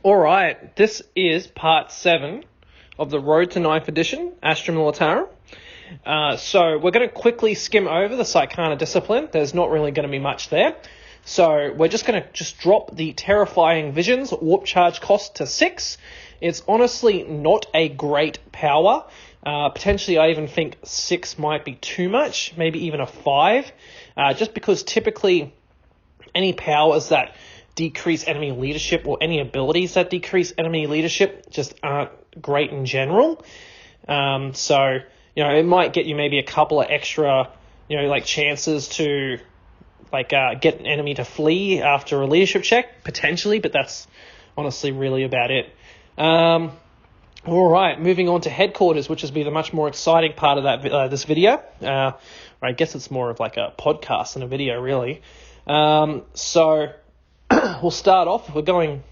All right, this is part 7 of the Road to 9th Edition, Astra Militarum. So we're going to quickly skim over the Psychana discipline. There's not really going to be much there. So we're just going to drop the Terrifying Visions warp charge cost to 6. It's honestly not a great power. Potentially I even think 6 might be too much, maybe even a 5. Just because typically any powers that decrease enemy leadership or any abilities that decrease enemy leadership just aren't great in general. So, it might get you maybe a couple of extra, chances to, get an enemy to flee after a leadership check, potentially, but that's honestly really about it. All right, moving on to headquarters, which has been the much more exciting part of that this video. I guess it's more of like a podcast than a video, really. So we'll start off. We're going.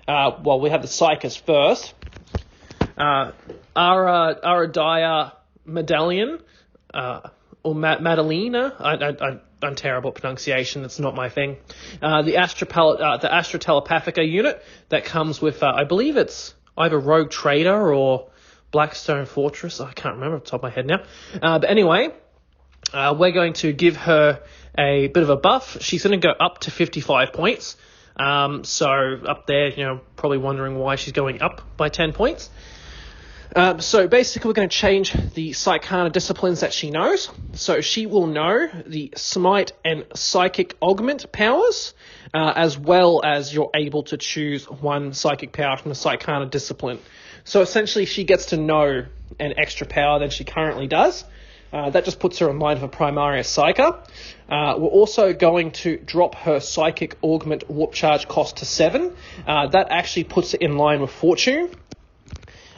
We have the Psychers first. Aradaya Medallion, or Madalena. I'm terrible at pronunciation. It's not my thing. The Astra Telepathica unit that comes with, I believe it's either Rogue Trader or Blackstone Fortress. I can't remember off the top of my head now. But anyway, we're going to give her a bit of a buff. She's going to go up to 55 points. So up there, probably wondering why she's going up by 10 points. So basically we're going to change the Psychana disciplines that she knows. So she will know the Smite and Psychic Augment powers, as well as you're able to choose one psychic power from the Psychana discipline. So essentially she gets to know an extra power than she currently does. That just puts her in line for Primaria Psyker. We're also going to drop her Psychic Augment warp charge cost to 7. That actually puts it in line with Fortune.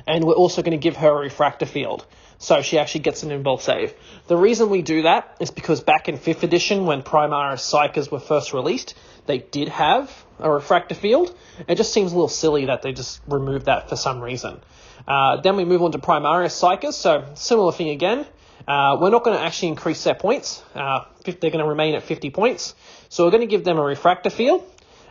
And we're also going to give her a Refractor Field. So she actually gets an invul save. The reason we do that is because back in 5th edition, when Primaria Psykers were first released, they did have a Refractor Field. It just seems a little silly that they just removed that for some reason. Then we move on to Primaria Psykers. So similar thing again. We're not going to actually increase their points. They're going to remain at 50 points. So we're going to give them a Refractor Field.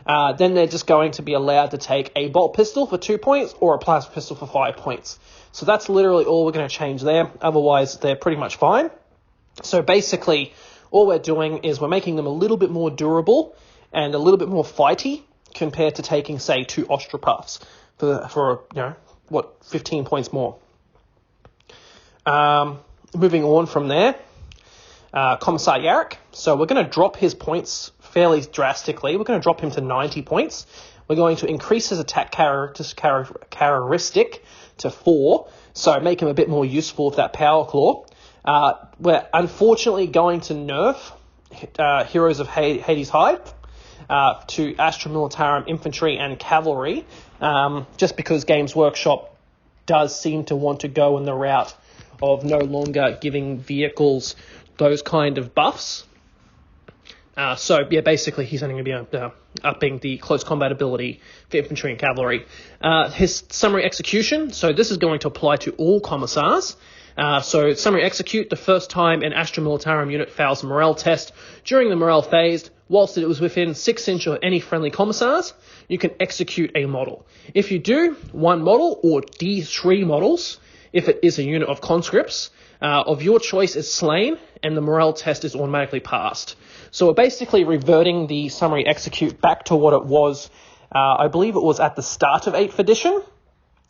Then they're just going to be allowed to take a bolt pistol for 2 points or a plasma pistol for 5 points. So that's literally all we're going to change there. Otherwise, they're pretty much fine. So basically, all we're doing is we're making them a little bit more durable and a little bit more fighty compared to taking, say, 2 Ostropaths for 15 points more. Moving on from there, Commissar Yarrick. So we're going to drop his points fairly drastically. We're going to drop him to 90 points. We're going to increase his attack characteristic to 4, so make him a bit more useful with that Power Claw. We're unfortunately going to nerf Heroes of Hades Hide to Astra Militarum Infantry and Cavalry, just because Games Workshop does seem to want to go in the route of no longer giving vehicles those kind of buffs. Basically he's only going to be upping the close combat ability for infantry and cavalry. His summary execution, so this is going to apply to all commissars. So summary execute, the first time an Astra Militarum unit fails a morale test during the morale phase, whilst it was within 6 inches of any friendly commissars, you can execute a model. If you do, 1 model or D3 models, if it is a unit of conscripts, of your choice is slain, and the morale test is automatically passed. So we're basically reverting the summary execute back to what it was. I believe it was at the start of 8th edition,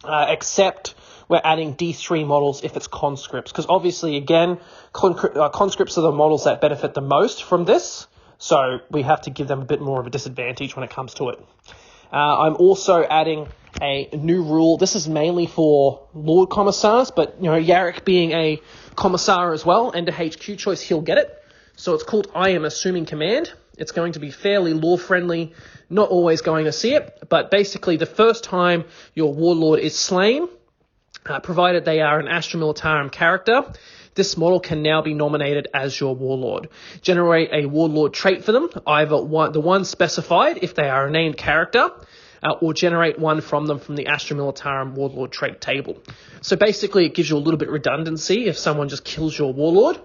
except we're adding D3 models if it's conscripts. Because obviously, again, conscripts are the models that benefit the most from this, so we have to give them a bit more of a disadvantage when it comes to it. I'm also adding a new rule. This is mainly for Lord Commissars, but Yarrick being a Commissar as well, and a HQ choice, he'll get it. So it's called I Am Assuming Command. It's going to be fairly lore-friendly, not always going to see it, but basically the first time your Warlord is slain, provided they are an Astra Militarum character, this model can now be nominated as your Warlord. Generate a Warlord trait for them, either the one specified if they are a named character, or generate one from them from the Astra Militarum Warlord trait table. So basically it gives you a little bit of redundancy. If someone just kills your Warlord,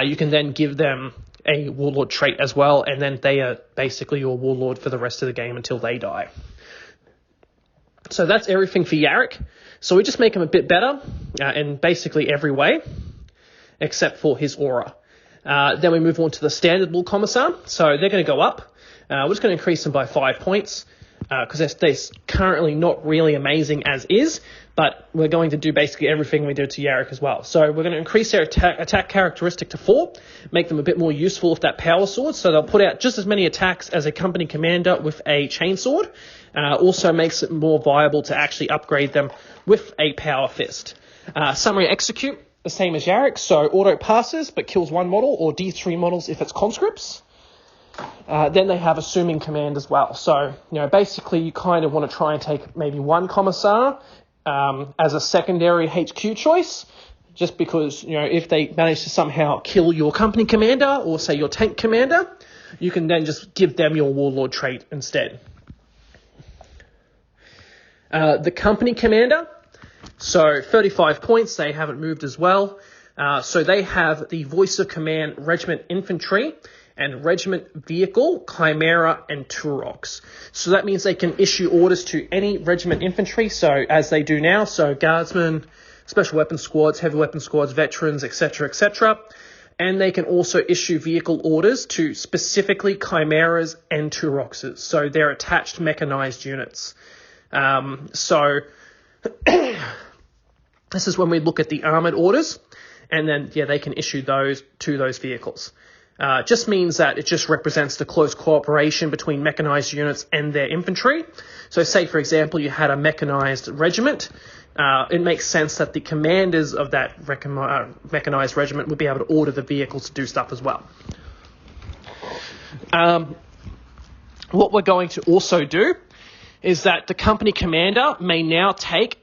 you can then give them a Warlord trait as well, and then they are basically your Warlord for the rest of the game until they die. So that's everything for Yarrick. So we just make him a bit better in basically every way, except for his aura. Then we move on to the standard Lord Commissar. So they're going to go up. We're just going to increase them by 5 points because they're currently not really amazing as is, but we're going to do basically everything we do to Yarrick as well. So we're going to increase their attack characteristic to 4, make them a bit more useful with that power sword, so they'll put out just as many attacks as a company commander with a chainsword. Also makes it more viable to actually upgrade them with a power fist. Summary execute, the same as Yarrick, so auto passes but kills 1 model or D3 models if it's conscripts. Then they have assuming command as well. So, basically you kind of want to try and take maybe 1 commissar as a secondary HQ choice, just because, if they manage to somehow kill your company commander or say your tank commander, you can then just give them your warlord trait instead. The company commander, so 35 points, they haven't moved as well. So they have the voice of command regiment infantry and regiment vehicle, chimera, and Turox. So that means they can issue orders to any regiment infantry, so as they do now, so guardsmen, special weapons squads, heavy weapons squads, veterans, etc., etc. And they can also issue vehicle orders to specifically chimeras and Turoxes, so they're attached mechanized units. So this is when we look at the armored orders, and then, they can issue those to those vehicles. Just means that it just represents the close cooperation between mechanized units and their infantry. So say, for example, you had a mechanized regiment. It makes sense that the commanders of that mechanized regiment would be able to order the vehicles to do stuff as well. What we're going to also do is that the company commander may now take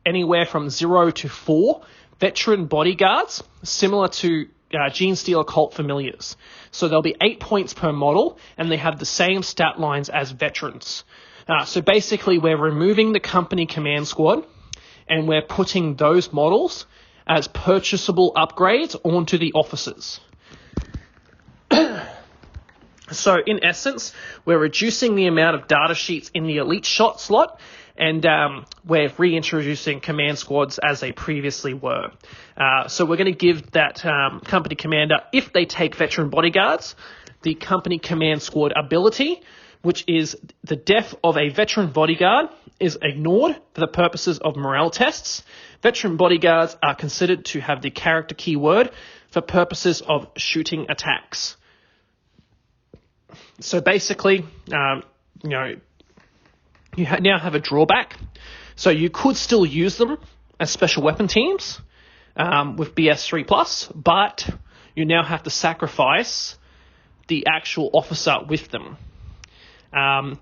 anywhere from 0 to 4 veteran bodyguards, similar to Gene Stealer Cult Familiars. So there'll be 8 points per model, and they have the same stat lines as veterans. So basically, we're removing the company command squad, and we're putting those models as purchasable upgrades onto the officers. So in essence, we're reducing the amount of data sheets in the elite shot slot, and we're reintroducing command squads as they previously were. So we're going to give that company commander, if they take veteran bodyguards, the company command squad ability, which is the death of a veteran bodyguard is ignored for the purposes of morale tests. Veteran bodyguards are considered to have the character keyword for purposes of shooting attacks. So basically, you now have a drawback. So you could still use them as special weapon teams with BS3+, but you now have to sacrifice the actual officer with them. And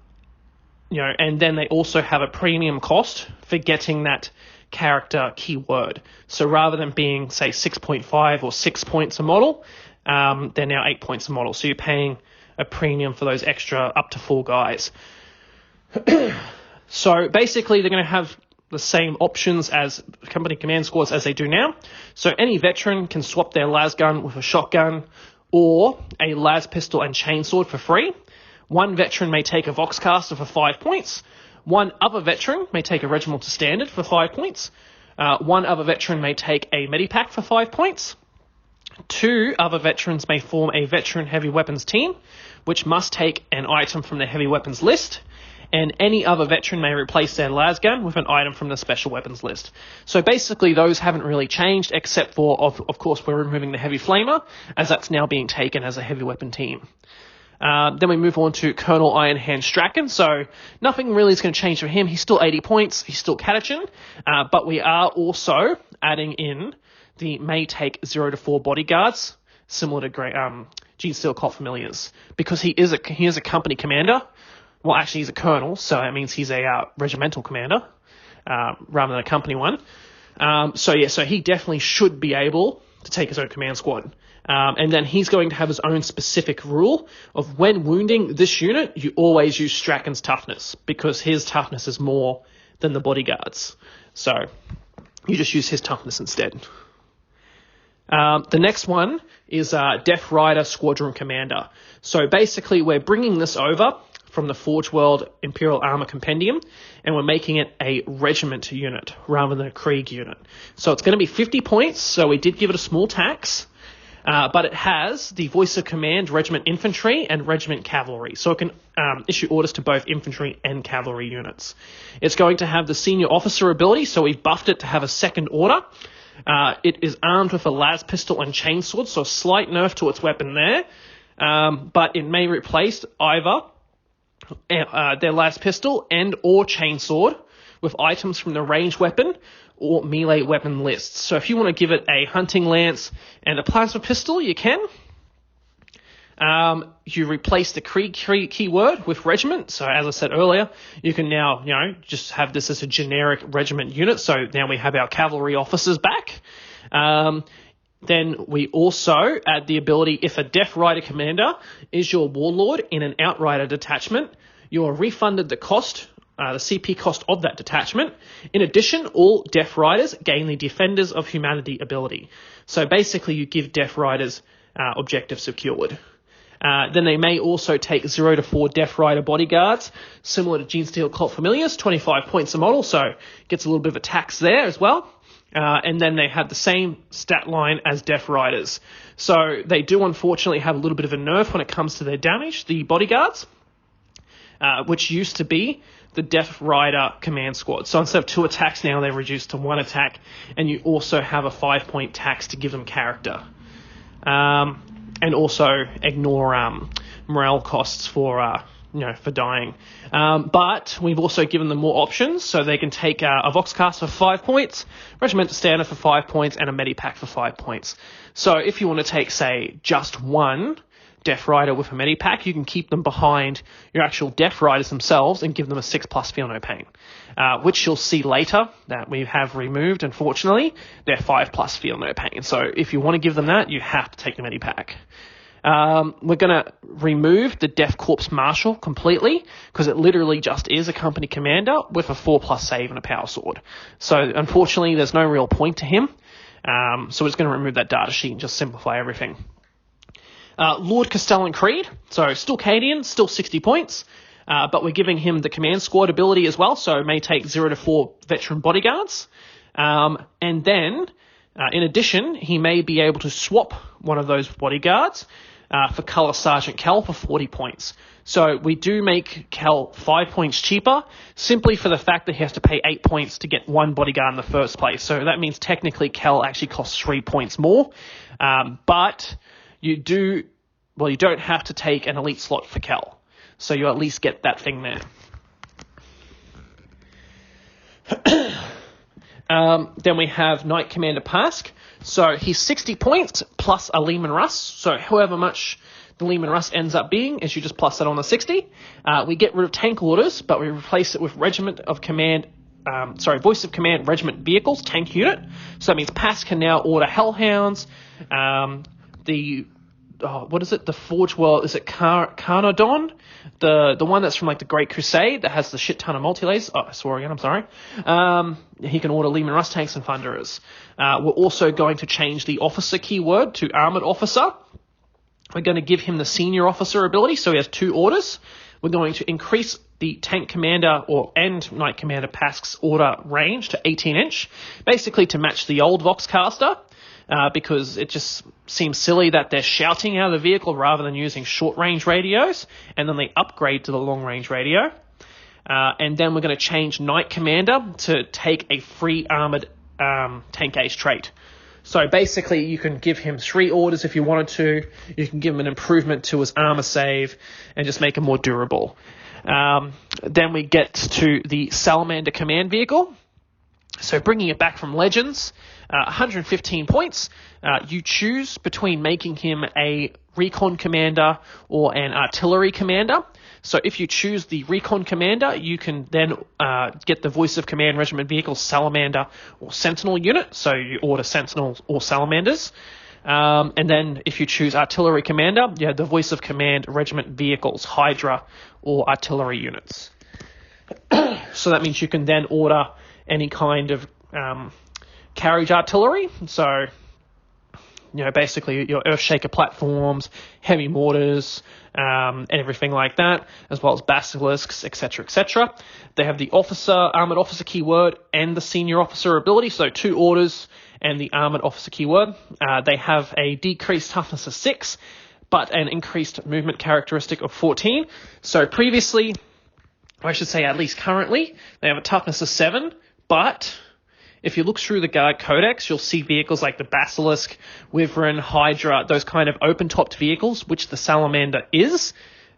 then they also have a premium cost for getting that character keyword. So rather than being, say, 6.5 or 6 points a model, they're now 8 points a model. So you're paying a premium for those extra up to 4 guys. So basically, they're going to have the same options as company command squads as they do now. So any veteran can swap their las gun with a shotgun or a las pistol and chainsword for free. One veteran may take a Voxcaster for 5 points. One other veteran may take a Regimental Standard for 5 points. One other veteran may take a Medipack for 5 points. 2 other veterans may form a veteran heavy weapons team, which must take an item from the heavy weapons list. And any other veteran may replace their las gun with an item from the special weapons list. So basically, those haven't really changed, except for, of course, we're removing the heavy flamer, as that's now being taken as a heavy weapon team. Then we move on to Colonel Ironhand Strachan. So nothing really is going to change for him. He's still 80 points. He's still Catechin. But we are also adding in the may take 0 to 4 bodyguards, similar to Gene Stealer Cult Familiars, because he is a company commander. Well, actually, he's a colonel, so that means he's a regimental commander rather than a company one. So he definitely should be able to take his own command squad. And then he's going to have his own specific rule of when wounding this unit, you always use Strachan's toughness, because his toughness is more than the bodyguards. So you just use his toughness instead. The next one is Death Rider Squadron Commander. So basically, we're bringing this over from the Forge World Imperial Armor Compendium, and we're making it a regiment unit rather than a Krieg unit. So it's going to be 50 points, so we did give it a small tax, but it has the voice of command regiment infantry and regiment cavalry, so it can issue orders to both infantry and cavalry units. It's going to have the senior officer ability, so we've buffed it to have a second order. It is armed with a las pistol and chainsword, so a slight nerf to its weapon there, but it may replace either their las pistol and or chainsword with items from the ranged weapon or melee weapon lists. So if you want to give it a hunting lance and a plasma pistol, you can. You replace the Krieg keyword with regiment. So as I said earlier, you can now, just have this as a generic regiment unit. So now we have our cavalry officers back. Then we also add the ability, if a Death Rider commander is your warlord in an Outrider detachment, you are refunded the cost, the CP cost of that detachment. In addition, all Death Riders gain the Defenders of Humanity ability. So basically you give Death Riders objective secured. Then they may also take 0 to 4 Death Rider bodyguards, similar to Genestealer Cult Familiars, 25 points a model, so gets a little bit of a tax there as well. And then they have the same stat line as Death Riders. So they do unfortunately have a little bit of a nerf when it comes to their damage, the bodyguards, which used to be the Death Rider command squad. So instead of 2 attacks now, they're reduced to 1 attack, and you also have a 5-point tax to give them character. And also ignore morale costs for dying. But we've also given them more options, so they can take a Voxcast for 5 points, Regimental Standard for 5 points, and a Medipack for 5 points. So if you want to take, say, just one Death Rider with a Medipack, you can keep them behind your actual Death Riders themselves and give them a 6+ Feel No Pain, which you'll see later that we have removed, unfortunately. They're 5+ Feel No Pain. So if you want to give them that, you have to take the Medipack. We're going to remove the Death Corps Marshal completely, because it literally just is a company commander with a 4+ save and a power sword. So unfortunately, there's no real point to him. So we're just going to remove that data sheet and just simplify everything. Lord Castellan Creed, so still Cadian, still 60 points, but we're giving him the command squad ability as well, so it may take 0 to 4 veteran bodyguards. And then, in addition, he may be able to swap one of those bodyguards for Colour Sergeant Kel for 40 points. So we do make Kel 5 points cheaper, simply for the fact that he has to pay 8 points to get one bodyguard in the first place. So that means technically Kel actually costs 3 points more, but you don't have to take an elite slot for Kel. So you at least get that thing there. Then we have Knight Commander Pask. So he's 60 points plus a Lehman Russ. So however much the Lehman Russ ends up being is you just plus that on the 60. We get rid of tank orders, but we replace it with Voice of Command Regiment Vehicles, tank unit. So that means Pask can now order Hellhounds, the Forge World, is it Carnodon? The one that's from like the Great Crusade that has the shit ton of multi-lasers. Oh, I swore again, I'm sorry. He can order Lehman Russ tanks and thunderers. We're also going to change the officer keyword to armored officer. We're going to give him the senior officer ability, so he has 2 orders. We're going to increase the tank commander and Knight Commander Pask's order range to 18-inch, basically to match the old Voxcaster. Because it just seems silly that they're shouting out of the vehicle rather than using short-range radios, and then they upgrade to the long-range radio. And then we're going to change Knight Commander to take a free armored tank ace trait. So basically, you can give him 3 orders if you wanted to. You can give him an improvement to his armor save and just make him more durable. Then we get to the Salamander Command Vehicle. So bringing it back from Legends, 115 points. You choose between making him a Recon Commander or an Artillery Commander. So if you choose the Recon Commander, you can then get the Voice of Command Regiment Vehicle Salamander or Sentinel unit. So you order Sentinels or Salamanders. And then if you choose Artillery Commander, you have the Voice of Command Regiment Vehicles Hydra or Artillery units. So that means you can then order any kind of carriage artillery. So basically your Earthshaker platforms, heavy mortars, and everything like that, as well as basilisks, etc., etc. They have the armored officer keyword and the senior officer ability, so 2 orders and the armored officer keyword. They have a decreased toughness of 6, but an increased movement characteristic of 14. So previously, I should say at least currently, they have a toughness of 7, but if you look through the Guard Codex, you'll see vehicles like the Basilisk, Wyvern, Hydra, those kind of open-topped vehicles, which the Salamander is,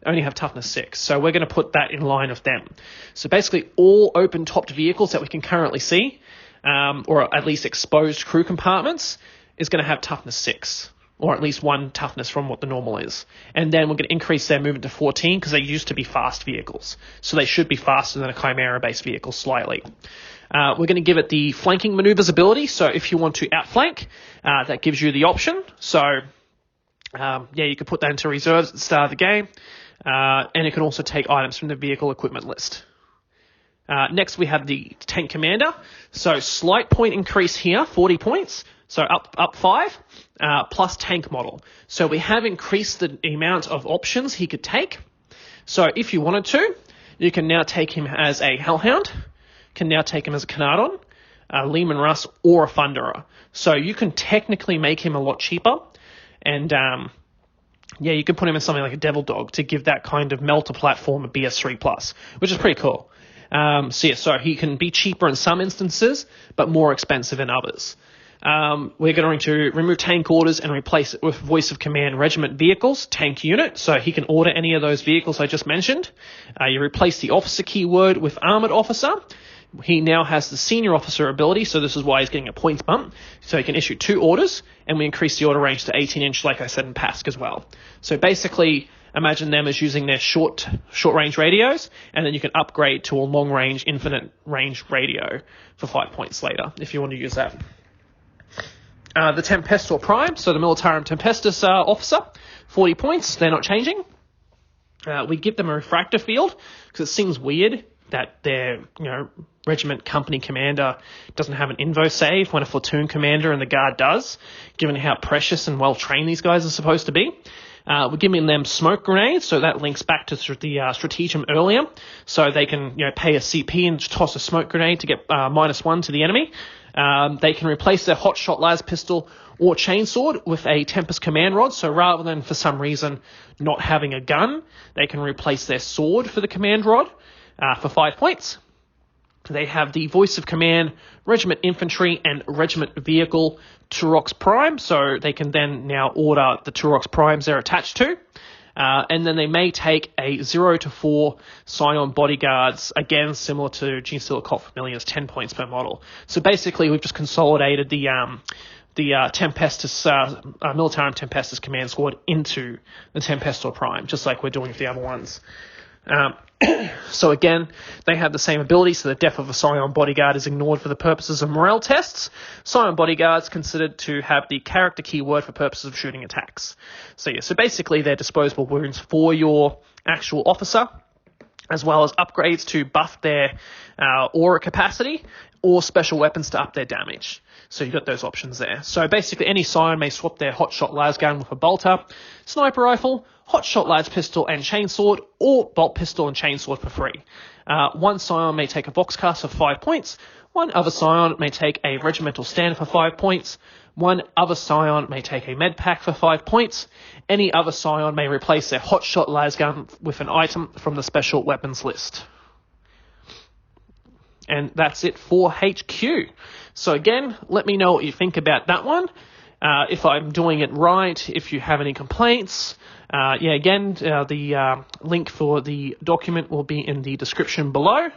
only have toughness 6. So we're going to put that in line with them. So basically all open-topped vehicles that we can currently see, or at least exposed crew compartments, is going to have toughness 6. Or at least 1 toughness from what the normal is. And then we're going to increase their movement to 14 because they used to be fast vehicles. So they should be faster than a Chimera-based vehicle slightly. We're going to give it the flanking maneuvers ability. So if you want to outflank, that gives you the option. So, you can put that into reserves at the start of the game. And it can also take items from the vehicle equipment list. Next, we have the Tank Commander. So slight point increase here, 40 points. So up 5, plus tank model. So we have increased the amount of options he could take. So if you wanted to, you can now take him as a Hellhound, can now take him as a Canardon, a Lehman Russ, or a Thunderer. So you can technically make him a lot cheaper. And you can put him in something like a Devil Dog to give that kind of melter platform a BS3+, which is pretty cool. So he can be cheaper in some instances, but more expensive in others. We're going to remove tank orders and replace it with voice of command regiment vehicles, tank unit, so he can order any of those vehicles I just mentioned. You replace the officer keyword with armored officer. He now has the senior officer ability, so this is why he's getting a points bump. So he can issue 2 orders, and we increase the order range to 18-inch, like I said in PASC as well. So basically, imagine them as using their short-range radios, and then you can upgrade to a long-range, infinite-range radio for 5 points later, if you want to use that. The Tempestor Prime, so the Militarum Tempestus officer, 40 points, they're not changing. We give them a refractor field, because it seems weird that their regiment company commander doesn't have an invo save when a platoon commander and the guard does, given how precious and well-trained these guys are supposed to be. We're giving them smoke grenades, so that links back to the stratagem earlier, so they can pay a CP and toss a smoke grenade to get -1 to the enemy. They can replace their hotshot las pistol or chainsword with a Tempest command rod, so rather than for some reason not having a gun, they can replace their sword for the command rod for 5 points. They have the voice of command, regiment infantry, and regiment vehicle Turox Prime, so they can then now order the Turox Primes they're attached to. And then they may take a 0 to 4 Scion bodyguards, again similar to Genestealer Cult Familiar's 10 points per model. So basically we've just consolidated the Tempestus, Militarum Tempestus command squad into the Tempestor Prime, just like we're doing with the other ones. So again, they have the same ability, so the death of a Scion bodyguard is ignored for the purposes of morale tests. Scion bodyguards considered to have the character keyword for purposes of shooting attacks. So basically they're disposable wounds for your actual officer, as well as upgrades to buff their aura capacity, or special weapons to up their damage. So you've got those options there. So basically any Scion may swap their hotshot las gun with a bolter, sniper rifle, hotshot las pistol and chainsword, or bolt pistol and chainsword for free. One Scion may take a Voxcast for 5 points. One other Scion may take a regimental stand for 5 points. One other Scion may take a med pack for 5 points. Any other Scion may replace their hotshot las gun with an item from the special weapons list. And that's it for HQ. So again, let me know what you think about that one. If I'm doing it right, if you have any complaints. The link for the document will be in the description below.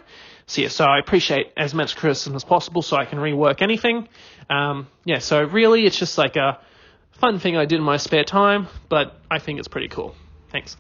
So I appreciate as much criticism as possible so I can rework anything. So really it's just like a fun thing I did in my spare time, but I think it's pretty cool. Thanks.